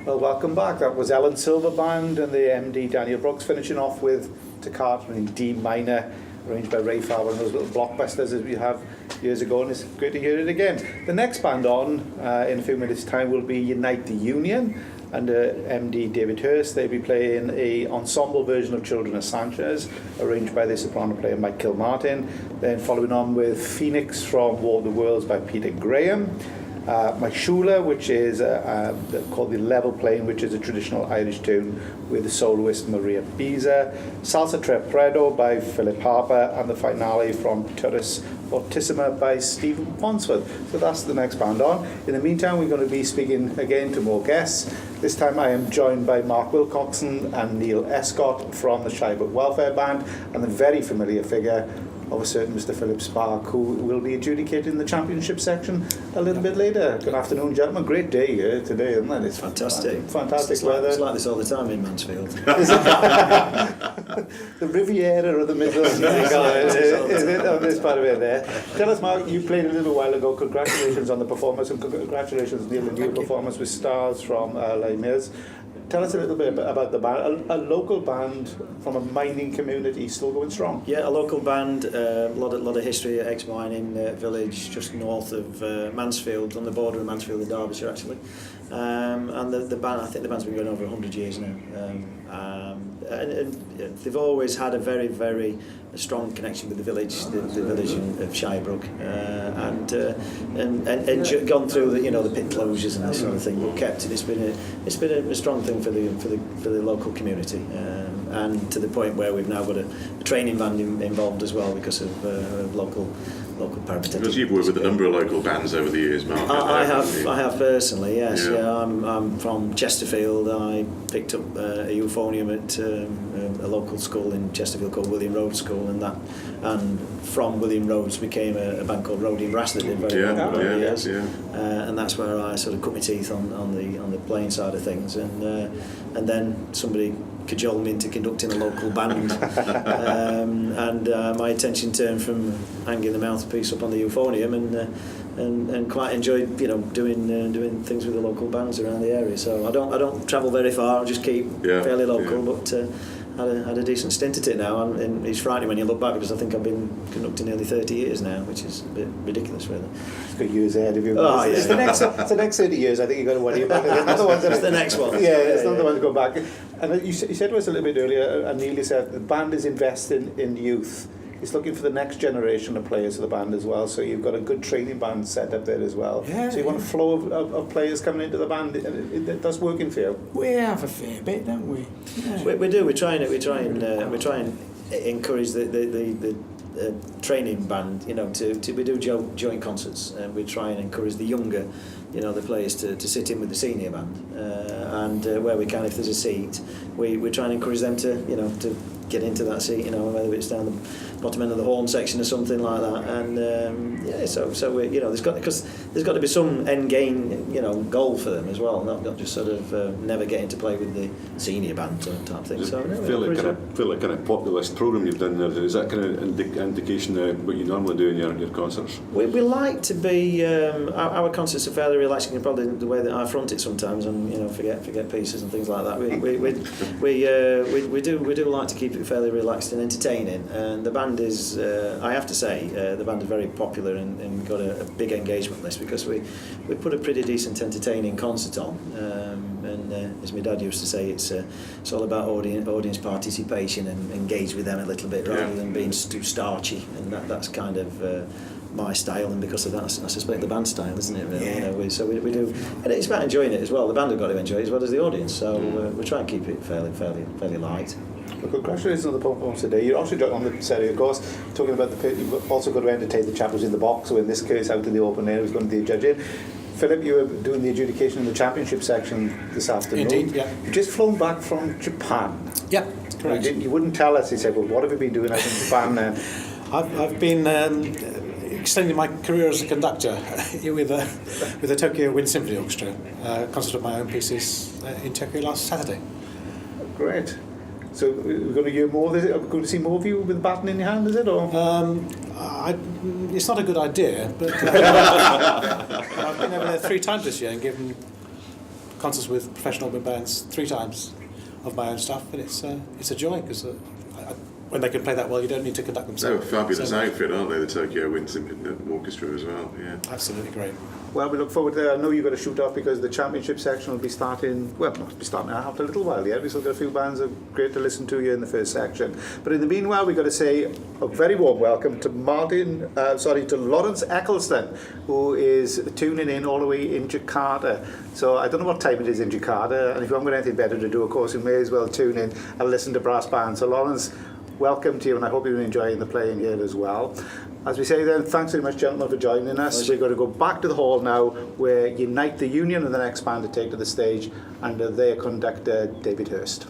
Well, welcome back. That was Elland Silver Band and the MD Daniel Brooks finishing off with Toccata in D minor, arranged by Ray Farber and those little blockbusters as we have years ago, and it's great to hear it again. The next band on in a few minutes' time will be Unite the Union under MD David Hurst. They'll be playing a ensemble version of Children of Sanchez, arranged by the soprano player Mike Kilmartin. Then following on with Phoenix from War of the Worlds by Peter Graham. Maishula, which is called the Level Playing, which is a traditional Irish tune with the soloist Maria Biza. Salsa Tre Predo by Philip Harper, and the finale from Turris Fortissima by Stephen Ponsford. So that's the next band on. In the meantime, we're going to be speaking again to more guests. This time I am joined by Mark Wilcoxon and Neil Escott from the Shirebrook Welfare Band, and the very familiar figure of a certain Mr. Philip Spark, who will be adjudicating the championship section a little bit later. Good afternoon, gentlemen. Great day here today, isn't it? It's fantastic. Fantastic weather. It's like this all the time in Mansfield. The Riviera of the Midlands, is it on this part of it there? Tell us, Mark, you played a little while ago. Congratulations on the performance, and congratulations, Neil, on your performance with Stars from Les Mis. Tell us a little bit about the band. A local band from a mining community, still going strong. Yeah, a local band, a lot of history at ex-mining village just north of Mansfield, on the border of Mansfield and Derbyshire actually. And the band, I think the band's been going over 100 years now. And they've always had a very, very strong connection with the village of Shirebrook, and gone through the pit closures and this sort of thing, but kept it. It's been a strong thing for the local community, and to the point where we've now got a training band involved as well because of local parameters. Because you've worked with a number of local bands over the years, Mark. I have personally, yes. Yeah, I'm from Chesterfield. I picked up a euphonium at a local school in Chesterfield called William Rhodes School, and from William Rhodes became a band called Rhodey and Brass that did very well for many years. And that's where I sort of cut my teeth on the playing side of things, and then somebody cajoled me into conducting a local band, and my attention turned from hanging the mouthpiece up on the euphonium and quite enjoyed doing things with the local bands around the area. So I don't travel very far. I just keep fairly local, but had a decent stint at it now, and it's frightening when you look back because I think I've been conducting nearly 30 years now, which is a bit ridiculous really. It's got years ahead of you. Oh, it's the next 30 years I think you've got to worry about. It's the next one. Yeah, it's not the one to go back. And you said to us a little bit earlier, and Neil said the band is investing in youth. It's looking for the next generation of players of the band as well, so you've got a good training band set up there as well. Yeah, so you want a flow of players coming into the band. That's working for you. We have a fair bit, don't we? Yeah. We do. We try and encourage the training band. We do joint concerts, and we try and encourage the younger, the players to sit in with the senior band, and where we can, if there's a seat, we try and encourage them to get into that seat, whether it's down the bottom end of the horn section or something like that, and so we, there's got to be some end game, goal for them as well, not just sort of never getting to play with the senior band type thing. So feel like kind of populist program you've done there. Is that kind of indication of what you normally do in your concerts? We like to be our concerts are fairly relaxing, and probably the way that I front it sometimes, and forget pieces and things like that. We do like to keep it fairly relaxed and entertaining, and the band is, I have to say, the band is very popular, and we've got a big engagement list because we put a pretty decent entertaining concert on, and as my dad used to say, it's all about audience participation and engage with them a little bit rather than being too starchy, and that's kind of my style, and because of that I suspect the band style, isn't it really? Yeah. We do, and it's about enjoying it as well. The band have got to enjoy it as well as the audience, so we try and keep it fairly light. Well, congratulations on the performance today. You're also on the series, of course, talking about the pit. You've also got to entertain the chap who's in the box, so in this case out in the open air, who's going to be judging. Philip, you were doing the adjudication in the championship section this afternoon. Indeed, yeah. You've just flown back from Japan. Yeah, correct. You wouldn't tell us. He said, well, what have you been doing out in Japan then? I've been extending my career as a conductor with the Tokyo Wind Symphony Orchestra. Concert of my own pieces in Tokyo last Saturday. Great. So we're going to hear more. We're going to see more of you with the baton in your hand, is it? Or it's not a good idea, but I've been over there 3 times this year and given concerts with professional wind bands 3 times of my own stuff, and it's a joy because when they can play that well, you don't need to conduct them. They're a fabulous outfit, aren't they? The Tokyo Wind Symphony Orchestra as well. Yeah, absolutely great. Well, we look forward to that. I know you've got to shoot off because the championship section will be starting, well, not be starting after a little while yet. We've still got a few bands that are great to listen to here in the first section. But in the meanwhile, we've got to say a very warm welcome to Lawrence Eccleston, who is tuning in all the way in Jakarta. So I don't know what time it is in Jakarta, and if you haven't got anything better to do, of course, you may as well tune in and listen to brass bands. So Lawrence, welcome to you, and I hope you're enjoying the playing here as well. As we say then, thanks very much, gentlemen, for joining us. We're going to go back to the hall now, where Unite the Union are the next band to take to the stage, under their conductor, David Hurst.